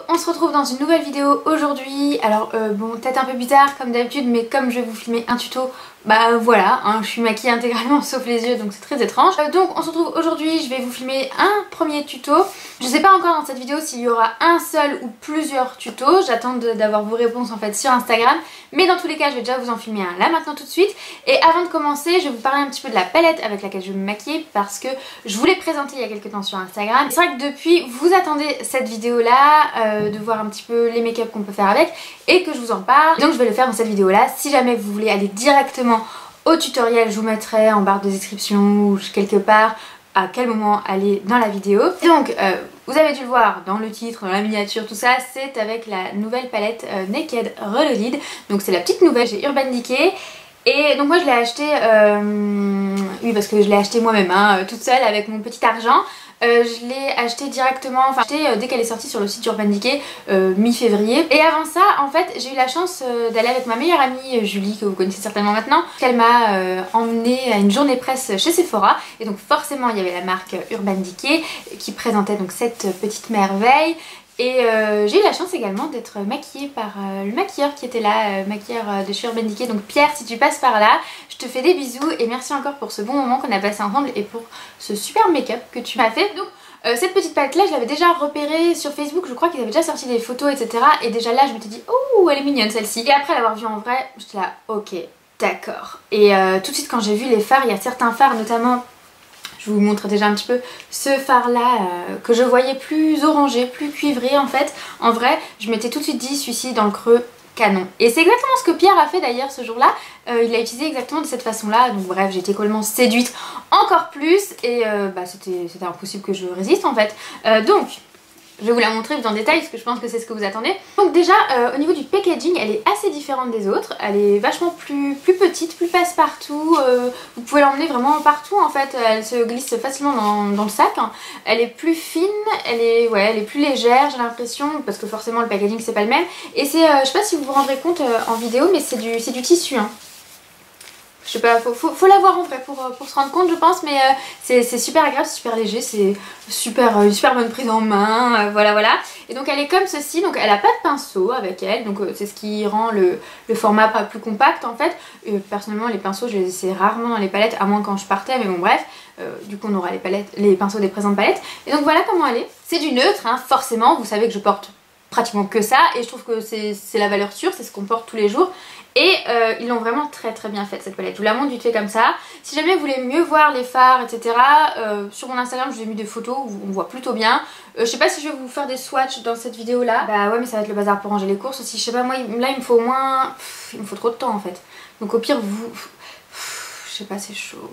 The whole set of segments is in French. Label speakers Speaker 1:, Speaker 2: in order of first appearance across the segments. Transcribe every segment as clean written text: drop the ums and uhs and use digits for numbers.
Speaker 1: on se retrouve dans une nouvelle vidéo aujourd'hui. Alors bon, peut-être un peu bizarre comme d'habitude, mais comme je vais vous filmer un tuto, bah voilà, hein, je suis maquillée intégralement sauf les yeux, donc c'est très étrange. Donc on se retrouve aujourd'hui, je vais vous filmer un premier tuto. Je sais pas encore dans cette vidéo s'il y aura un seul ou plusieurs tutos, j'attends d'avoir vos réponses en fait sur Instagram. Mais dans tous les cas, je vais déjà vous en filmer un là maintenant tout de suite. Et avant de commencer, je vais vous parler un petit peu de la palette avec laquelle je vais me maquiller, parce que je vous l'ai présentée il y a quelques temps sur Instagram. C'est vrai que depuis, vous attendez cette vidéo là, de voir un petit peu les make-up qu'on peut faire avec, et que je vous en parle. Donc je vais le faire dans cette vidéo là. Si jamais vous voulez aller directement au tutoriel, je vous mettrai en barre de description ou quelque part à quel moment aller dans la vidéo. Donc vous avez dû le voir dans le titre, dans la miniature, tout ça, c'est avec la nouvelle palette Naked Reloaded. Donc c'est la petite nouvelle chez Urban Decay. Et donc moi je l'ai acheté, oui parce que je l'ai acheté moi-même, hein, toute seule avec mon petit argent. Je l'ai acheté directement, enfin dès qu'elle est sortie sur le site Urban Decay, mi-février. Et avant ça, en fait, j'ai eu la chance d'aller avec ma meilleure amie Julie, que vous connaissez certainement maintenant. Elle m'a emmenée à une journée presse chez Sephora. Et donc forcément, il y avait la marque Urban Decay qui présentait donc cette petite merveille. Et j'ai eu la chance également d'être maquillée par le maquilleur qui était là, maquilleur de chez Urban Decay. Donc Pierre, si tu passes par là, je te fais des bisous et merci encore pour ce bon moment qu'on a passé ensemble et pour ce super make-up que tu m'as fait. Donc cette petite palette là, je l'avais déjà repérée sur Facebook, je crois qu'ils avaient déjà sorti des photos, etc. Et déjà là, je m'étais dit, oh elle est mignonne celle-ci. Et après l'avoir vue en vrai, j'étais là, ok, d'accord. Et tout de suite quand j'ai vu les fards, il y a certains fards notamment... Je vous montre déjà un petit peu ce fard là que je voyais plus orangé, plus cuivré en fait. En vrai, je m'étais tout de suite dit celui-ci dans le creux canon. Et c'est exactement ce que Pierre a fait d'ailleurs ce jour-là. Il l'a utilisé exactement de cette façon-là. Donc bref, j'ai été complètement séduite encore plus. Et c'était impossible que je résiste en fait. Donc... je vais vous la montrer plus en détail parce que je pense que c'est ce que vous attendez. Donc déjà au niveau du packaging, elle est assez différente des autres. Elle est vachement plus petite, plus passe-partout. Vous pouvez l'emmener vraiment partout en fait. Elle se glisse facilement dans le sac. Elle est plus fine, elle est plus légère j'ai l'impression. Parce que forcément le packaging c'est pas le même. Et c'est, je sais pas si vous vous rendrez compte en vidéo, mais c'est du tissu. Hein. Je sais pas, faut l'avoir en vrai pour se rendre compte je pense, mais c'est super agréable, c'est super léger, c'est une super bonne prise en main, voilà. Et donc elle est comme ceci, donc elle a pas de pinceau avec elle, donc c'est ce qui rend le format pas plus compact en fait. Personnellement les pinceaux je les essaie rarement dans les palettes, à moins quand je partais, mais bon bref, du coup on aura les pinceaux des présentes palettes. Et donc voilà comment elle est, c'est du neutre, hein, forcément, vous savez que je porte pratiquement que ça et je trouve que c'est la valeur sûre, c'est ce qu'on porte tous les jours. Et ils l'ont vraiment très bien faite cette palette. Je vous la montre vite fait comme ça. Si jamais vous voulez mieux voir les fards, etc. Sur mon Instagram je vous ai mis des photos où on voit plutôt bien. Je sais pas si je vais vous faire des swatchs dans cette vidéo là. Bah ouais mais ça va être le bazar pour ranger les courses aussi. Je sais pas moi là il me faut au moins... il me faut trop de temps en fait. Donc au pire vous... je sais pas, c'est chaud.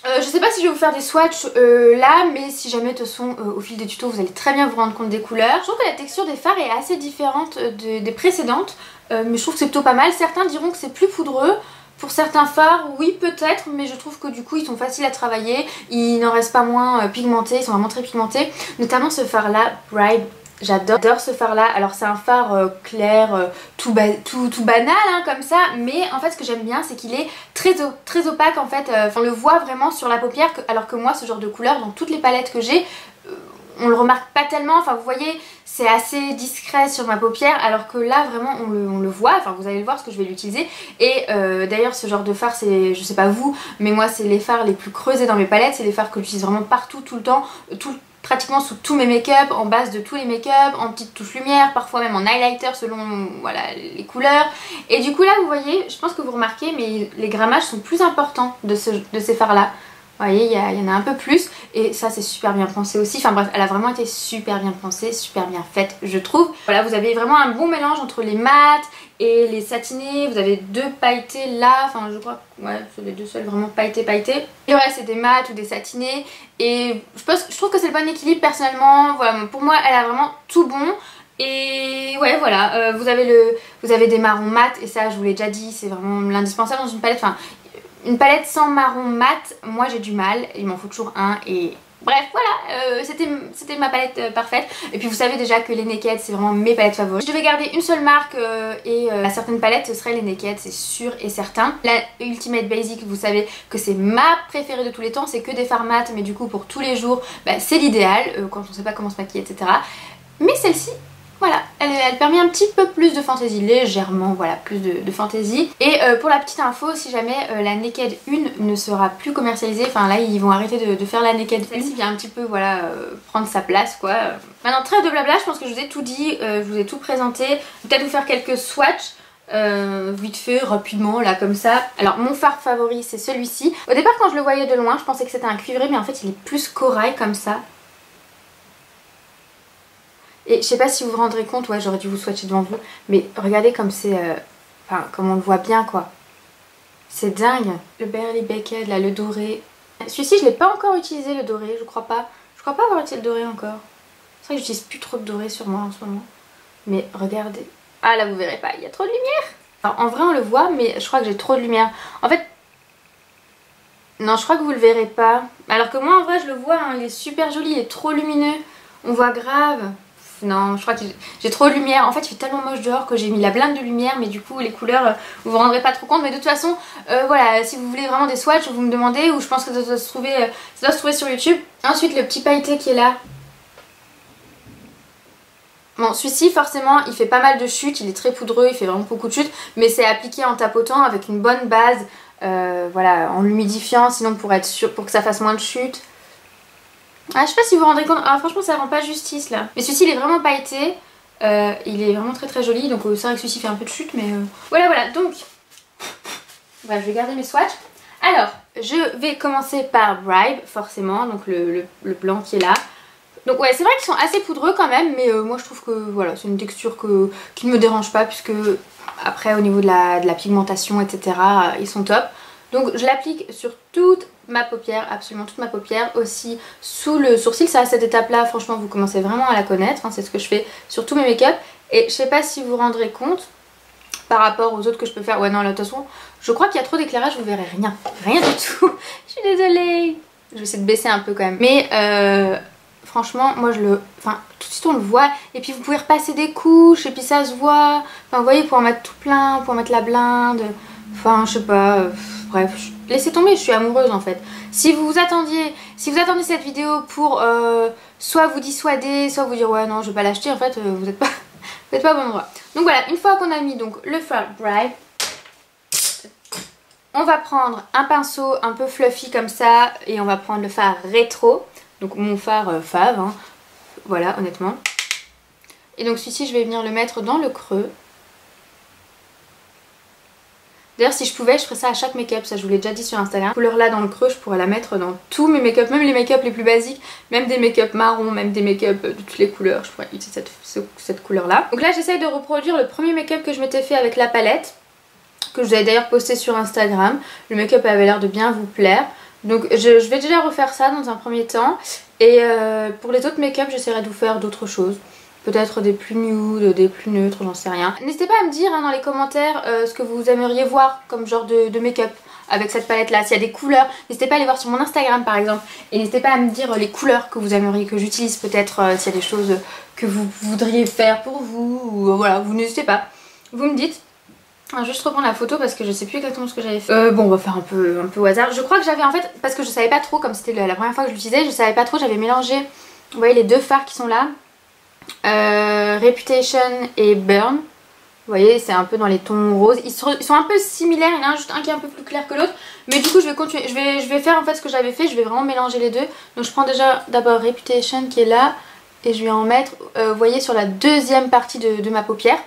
Speaker 1: Je sais pas si je vais vous faire des swatchs là, mais si jamais de toute façon au fil des tutos vous allez très bien vous rendre compte des couleurs. Je trouve que la texture des fards est assez différente des précédentes, mais je trouve que c'est plutôt pas mal. Certains diront que c'est plus poudreux. Pour certains fards, oui peut-être, mais je trouve que du coup ils sont faciles à travailler, ils n'en restent pas moins pigmentés, ils sont vraiment très pigmentés. Notamment ce fard là, Bride. J'adore ce fard là, alors c'est un fard clair, tout banal hein, comme ça, mais en fait ce que j'aime bien c'est qu'il est très opaque en fait, on le voit vraiment sur la paupière, alors que moi ce genre de couleur dans toutes les palettes que j'ai, on le remarque pas tellement, enfin vous voyez c'est assez discret sur ma paupière, alors que là vraiment on le voit, enfin vous allez le voir parce que je vais l'utiliser. Et d'ailleurs ce genre de fard c'est, je sais pas vous, mais moi c'est les fards les plus creusés dans mes palettes, c'est les fards que j'utilise vraiment partout, tout le temps, pratiquement sous tous mes make-up, en base de tous les make-up, en petites touches lumière, parfois même en highlighter selon voilà, les couleurs. Et du coup là vous voyez, je pense que vous remarquez, mais les grammages sont plus importants de ces fards là. Vous voyez, il y en a un peu plus et ça c'est super bien pensé aussi. Enfin bref, elle a vraiment été super bien pensée, super bien faite je trouve. Voilà, vous avez vraiment un bon mélange entre les mattes et les satinés. Vous avez deux pailletés là, enfin je crois que ouais, c'est les deux seuls vraiment pailletés. Le reste c'est des mattes ou des satinés. Et je trouve que c'est le bon équilibre personnellement. Voilà, pour moi elle a vraiment tout bon. Et ouais voilà, vous avez des marrons mat et ça je vous l'ai déjà dit, c'est vraiment l'indispensable dans une palette. Enfin, une palette sans marron mat, moi j'ai du mal, il m'en faut toujours un et bref voilà, c'était ma palette parfaite. Et puis vous savez déjà que les Naked c'est vraiment mes palettes favorites. Je devais garder une seule marque et à certaines palettes ce serait les Naked, c'est sûr et certain. La Ultimate Basic vous savez que c'est ma préférée de tous les temps, c'est que des fards mat mais du coup pour tous les jours bah, c'est l'idéal quand on sait pas comment se maquiller etc. Mais celle-ci Voilà, elle permet un petit peu plus de fantaisie, légèrement, voilà, plus de fantaisie. Et pour la petite info, si jamais la Naked 1 ne sera plus commercialisée, enfin là ils vont arrêter de faire la Naked 1, celle-ci vient un petit peu, voilà, prendre sa place quoi. Maintenant, trêve de blabla, je pense que je vous ai tout dit, je vous ai tout présenté. Peut-être vous faire quelques swatchs. Vite fait, rapidement, là comme ça. Alors mon fard favori c'est celui-ci. Au départ quand je le voyais de loin je pensais que c'était un cuivré, mais en fait il est plus corail comme ça. Et je sais pas si vous vous rendrez compte, ouais j'aurais dû vous swatcher devant vous, mais regardez comme c'est, enfin comme on le voit bien quoi. C'est dingue. Le Barely Baked là, le doré. Celui-ci je l'ai pas encore utilisé, le doré, je crois pas. Je crois pas avoir utilisé le doré encore. C'est vrai que j'utilise plus trop de doré sur moi en ce moment. Mais regardez. Ah là vous verrez pas, il y a trop de lumière. Alors en vrai on le voit, mais je crois que j'ai trop de lumière. En fait, non je crois que vous le verrez pas. Alors que moi en vrai je le vois, hein, il est super joli, il est trop lumineux. On voit grave. Non, je crois que j'ai trop de lumière. En fait, il fait tellement moche dehors que j'ai mis la blinde de lumière, mais du coup, les couleurs, vous vous rendrez pas trop compte. Mais de toute façon, voilà, si vous voulez vraiment des swatchs, vous me demandez, ou je pense que ça doit se trouver sur YouTube. Ensuite, le petit pailleté qui est là. Bon, celui-ci, forcément, il fait pas mal de chutes. Il est très poudreux, il fait vraiment beaucoup de chutes. Mais c'est appliqué en tapotant avec une bonne base, voilà, en l'humidifiant, sinon pour être sûr, pour que ça fasse moins de chutes. Ah, je sais pas si vous vous rendez compte, ah, franchement ça rend pas justice là. Mais celui-ci il est vraiment pailleté, il est vraiment très très joli, donc c'est vrai que celui-ci fait un peu de chute mais... Voilà, donc, voilà, je vais garder mes swatchs. Alors, je vais commencer par Bribe, forcément, donc le blanc qui est là. Donc ouais, c'est vrai qu'ils sont assez poudreux quand même, mais moi je trouve que voilà, c'est une texture qui ne me dérange pas, puisque après au niveau de la pigmentation, etc., ils sont top. Donc je l'applique sur toute ma paupière, absolument toute ma paupière, aussi sous le sourcil. Ça à cette étape là, franchement vous commencez vraiment à la connaître, hein, c'est ce que je fais sur tous mes make-up. Et je sais pas si vous vous rendrez compte par rapport aux autres que je peux faire. Ouais non là de toute façon, je crois qu'il y a trop d'éclairage, vous verrez rien, rien du tout. Je suis désolée. Je vais essayer de baisser un peu quand même. Mais franchement moi enfin tout de suite on le voit. Et puis vous pouvez repasser des couches et puis ça se voit. Enfin vous voyez, pour en mettre tout plein, pour en mettre la blinde. Enfin je sais pas... Bref, laissez tomber, je suis amoureuse en fait. Si vous attendiez cette vidéo pour soit vous dissuader, soit vous dire ouais non je vais pas l'acheter, en fait vous êtes pas au bon endroit. Donc voilà, une fois qu'on a mis donc le fard Bribe, on va prendre un pinceau un peu fluffy comme ça et on va prendre le fard rétro. Donc mon fard fave, hein, voilà honnêtement. Et donc celui-ci je vais venir le mettre dans le creux. D'ailleurs si je pouvais je ferais ça à chaque make-up, ça je vous l'ai déjà dit sur Instagram. Cette couleur là dans le creux je pourrais la mettre dans tous mes make-up, même les make-up les plus basiques, même des make-up marrons, même des make-up de toutes les couleurs, je pourrais utiliser cette couleur là. Donc là j'essaye de reproduire le premier make-up que je m'étais fait avec la palette, que je vous avais d'ailleurs posté sur Instagram. Le make-up avait l'air de bien vous plaire. Donc je vais déjà refaire ça dans un premier temps. Et pour les autres make-up j'essaierai de vous faire d'autres choses. Peut-être des plus nude, des plus neutres, j'en sais rien. N'hésitez pas à me dire hein, dans les commentaires ce que vous aimeriez voir comme genre de make-up avec cette palette là. S'il y a des couleurs, n'hésitez pas à aller voir sur mon Instagram par exemple. Et n'hésitez pas à me dire les couleurs que vous aimeriez que j'utilise, peut-être s'il y a des choses que vous voudriez faire pour vous. Ou, voilà, vous n'hésitez pas. Vous me dites. Alors, juste reprendre la photo parce que je sais plus exactement ce que j'avais fait. Bon on va faire un peu au hasard. Je crois que j'avais en fait, parce que je savais pas trop, comme c'était la première fois que je l'utilisais, je savais pas trop, j'avais mélangé, vous voyez les deux fards qui sont là. Reputation et Burn, vous voyez c'est un peu dans les tons roses, ils sont un peu similaires, il y en a juste un qui est un peu plus clair que l'autre, mais du coup je vais continuer, je vais faire en fait ce que j'avais fait, je vais vraiment mélanger les deux. Donc je prends déjà d'abord Reputation qui est là et je vais en mettre, vous voyez, sur la deuxième partie de ma paupière.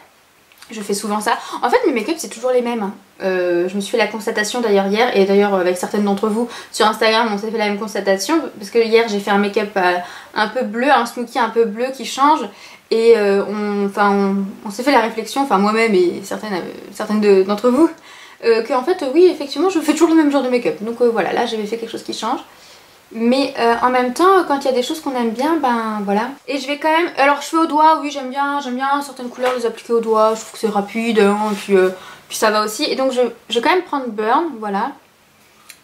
Speaker 1: Je fais souvent ça. En fait mes make-up c'est toujours les mêmes hein. Je me suis fait la constatation d'ailleurs hier, et d'ailleurs avec certaines d'entre vous sur Instagram on s'est fait la même constatation, parce que hier j'ai fait un make-up un peu bleu, un smoky un peu bleu qui change, et on s'est fait la réflexion, enfin moi-même et certaines d'entre vous, que en fait oui effectivement je fais toujours le même genre de make-up. Donc voilà, là j'avais fait quelque chose qui change. Mais en même temps quand il y a des choses qu'on aime bien, ben voilà. Et je vais quand même, alors je fais au doigt, oui j'aime bien certaines couleurs les appliquer au doigt, je trouve que c'est rapide hein, et puis ça va aussi. Et donc je vais quand même prendre Burn, voilà.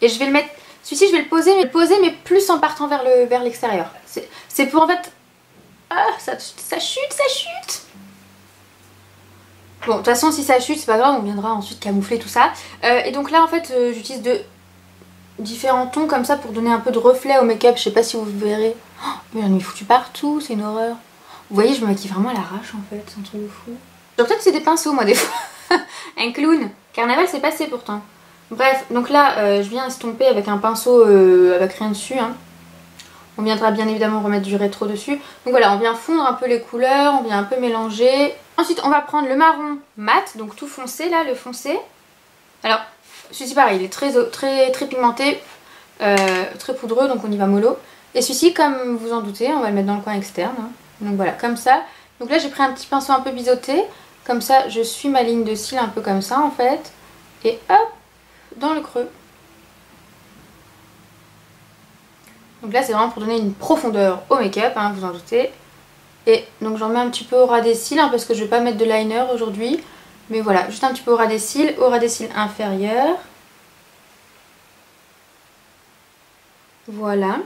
Speaker 1: Et je vais le mettre, celui-ci je vais le poser mais plus en partant vers l'extérieur. C'est pour en fait, ah ça chute. Bon de toute façon si ça chute c'est pas grave, on viendra ensuite camoufler tout ça. Et donc là en fait j'utilise différents tons comme ça pour donner un peu de reflet au make-up. Je sais pas si vous verrez. Oh, mais j'en ai foutu partout, c'est une horreur. Vous voyez, je me maquille vraiment à l'arrache en fait, c'est un truc de fou. Genre peut-être c'est des pinceaux moi des fois. Un clown. Carnaval c'est passé pourtant. Bref, donc là je viens estomper avec un pinceau avec rien dessus. Hein. On viendra bien évidemment remettre du rétro dessus. Donc voilà, on vient fondre un peu les couleurs, on vient un peu mélanger. Ensuite on va prendre le marron mat, donc tout foncé là, le foncé. Alors celui-ci pareil, il est très pigmenté, très poudreux, donc on y va mollo. Et celui-ci, comme vous en doutez, on va le mettre dans le coin externe. Hein. Donc voilà, comme ça. Donc là j'ai pris un petit pinceau un peu biseauté. Comme ça je suis ma ligne de cils un peu comme ça en fait. Et hop, dans le creux. Donc là c'est vraiment pour donner une profondeur au make-up, hein, vous en doutez. Et donc j'en mets un petit peu au ras des cils, hein, parce que je vais pas mettre de liner aujourd'hui. Mais voilà, juste un petit peu au ras des cils inférieurs. Voilà.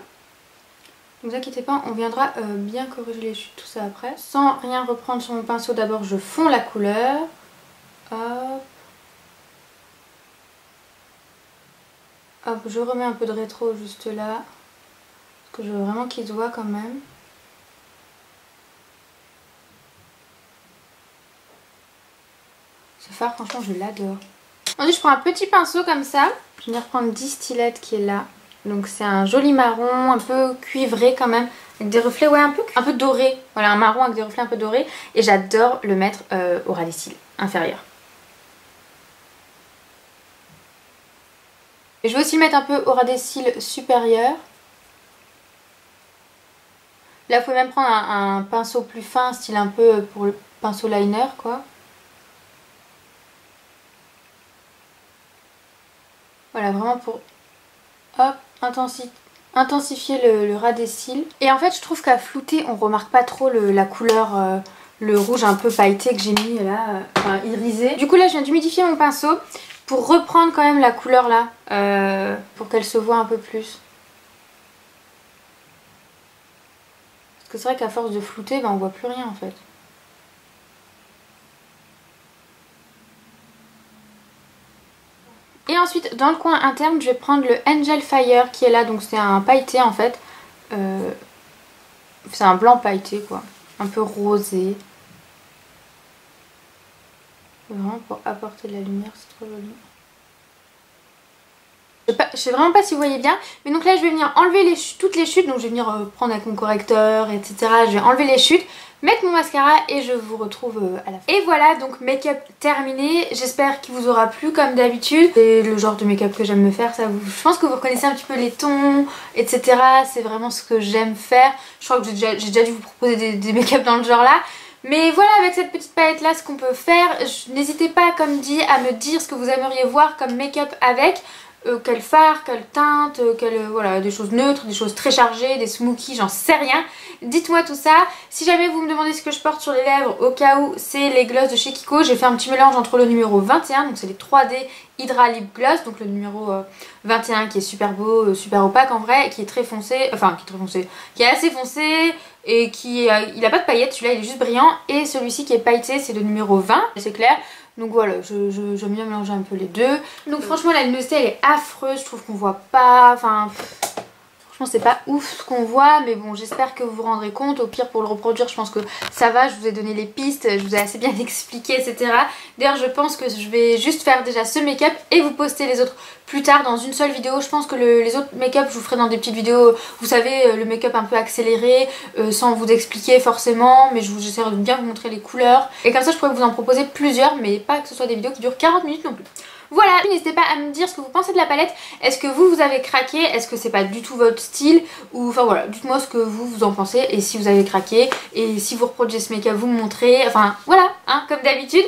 Speaker 1: Ne vous inquiétez pas, on viendra bien corriger les chutes, tout ça après. Sans rien reprendre sur mon pinceau, d'abord je fonds la couleur. Hop. Hop, je remets un peu de rétro juste là. Que je veux vraiment qu'il se voit quand même. Ce fard franchement je l'adore. Ensuite je prends un petit pinceau comme ça. Je vais venir prendre Distillette qui est là. Donc c'est un joli marron, un peu cuivré quand même. Avec des reflets, ouais, un peu doré. Voilà, un marron avec des reflets un peu dorés. Et j'adore le mettre au ras des cils inférieurs. Et je vais aussi le mettre un peu au ras des cils supérieurs. Là, vous pouvez même prendre un pinceau plus fin, style un peu pour le pinceau liner, quoi. Voilà, vraiment pour, hop, intensifier le ras des cils. Et en fait, je trouve qu'à flouter, on remarque pas trop la couleur, le rouge un peu pailleté que j'ai mis là, enfin irisé. Du coup, là, je viens d'humidifier mon pinceau pour reprendre quand même la couleur là, pour qu'elle se voit un peu plus. Parce que c'est vrai qu'à force de flouter, ben, on voit plus rien en fait. Et ensuite, dans le coin interne, je vais prendre le Angel Fire qui est là. Donc c'est un pailleté en fait. C'est un blanc pailleté quoi. Un peu rosé. Vraiment pour apporter de la lumière, c'est trop joli. Je sais vraiment pas si vous voyez bien, mais donc là je vais venir enlever toutes les chutes, donc je vais venir prendre avec mon correcteur, etc. Je vais enlever les chutes, mettre mon mascara et je vous retrouve à la fin. Et voilà, donc make-up terminé, j'espère qu'il vous aura plu comme d'habitude. C'est le genre de make-up que j'aime me faire, je pense que vous reconnaissez un petit peu les tons, etc. C'est vraiment ce que j'aime faire. Je crois que j'ai déjà dû vous proposer des make-up dans le genre là. Mais voilà, avec cette petite palette là, ce qu'on peut faire. N'hésitez pas, comme dit, à me dire ce que vous aimeriez voir comme make-up avec. Quel fard, quelle teinte, voilà, des choses neutres, des choses très chargées, des smokies, j'en sais rien. Dites-moi tout ça. Si jamais vous me demandez ce que je porte sur les lèvres, au cas où, c'est les gloss de chez Kiko. J'ai fait un petit mélange entre le numéro 21, donc c'est les 3D Hydra Lip Gloss, donc le numéro 21 qui est super beau, super opaque en vrai, qui est très foncé, enfin qui est très foncé, qui est assez foncé et qui il a pas de paillettes, celui-là il est juste brillant, et celui-ci qui est pailleté c'est le numéro 20, c'est clair. Donc voilà, j'aime bien mélanger un peu les deux. Donc franchement la luminosité elle est affreuse, je trouve qu'on voit pas, enfin franchement c'est pas ouf ce qu'on voit, mais bon j'espère que vous vous rendrez compte. Au pire pour le reproduire je pense que ça va, je vous ai donné les pistes, je vous ai assez bien expliqué, etc. D'ailleurs je pense que je vais juste faire déjà ce make-up et vous poster les autres plus tard dans une seule vidéo. Je pense que les autres make-up je vous ferai dans des petites vidéos, vous savez, le make-up un peu accéléré, sans vous expliquer forcément, mais j'essaierai de bien vous montrer les couleurs. Et comme ça je pourrais vous en proposer plusieurs, mais pas que ce soit des vidéos qui durent 40 minutes non plus. Voilà, n'hésitez pas à me dire ce que vous pensez de la palette. Est-ce que vous avez craqué? Est-ce que c'est pas du tout votre style? Ou enfin voilà, dites-moi ce que vous en pensez et si vous avez craqué. Et si vous reproduisez ce make-up, vous me montrez. Enfin voilà, hein, comme d'habitude.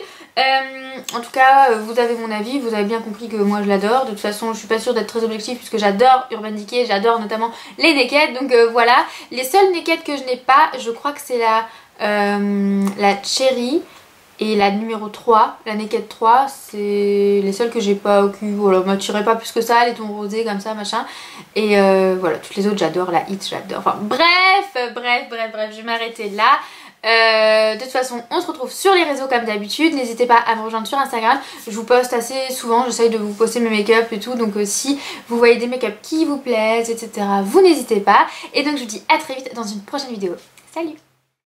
Speaker 1: En tout cas, vous avez mon avis, vous avez bien compris que moi je l'adore. De toute façon, je suis pas sûre d'être très objective puisque j'adore Urban Decay, j'adore notamment les naked. Donc voilà, les seules naked que je n'ai pas, je crois que c'est la Cherry. Et la numéro 3, la Naked 3, c'est les seules que j'ai pas, qui voilà, m'attiraient pas plus que ça, les tons rosés comme ça, machin. Et voilà, toutes les autres j'adore, la Hit j'adore. Enfin bref, je vais m'arrêter là. De toute façon, on se retrouve sur les réseaux comme d'habitude. N'hésitez pas à me rejoindre sur Instagram. Je vous poste assez souvent, j'essaye de vous poster mes make-up et tout. Donc si vous voyez des make-up qui vous plaisent, etc., vous n'hésitez pas. Et donc je vous dis à très vite dans une prochaine vidéo. Salut!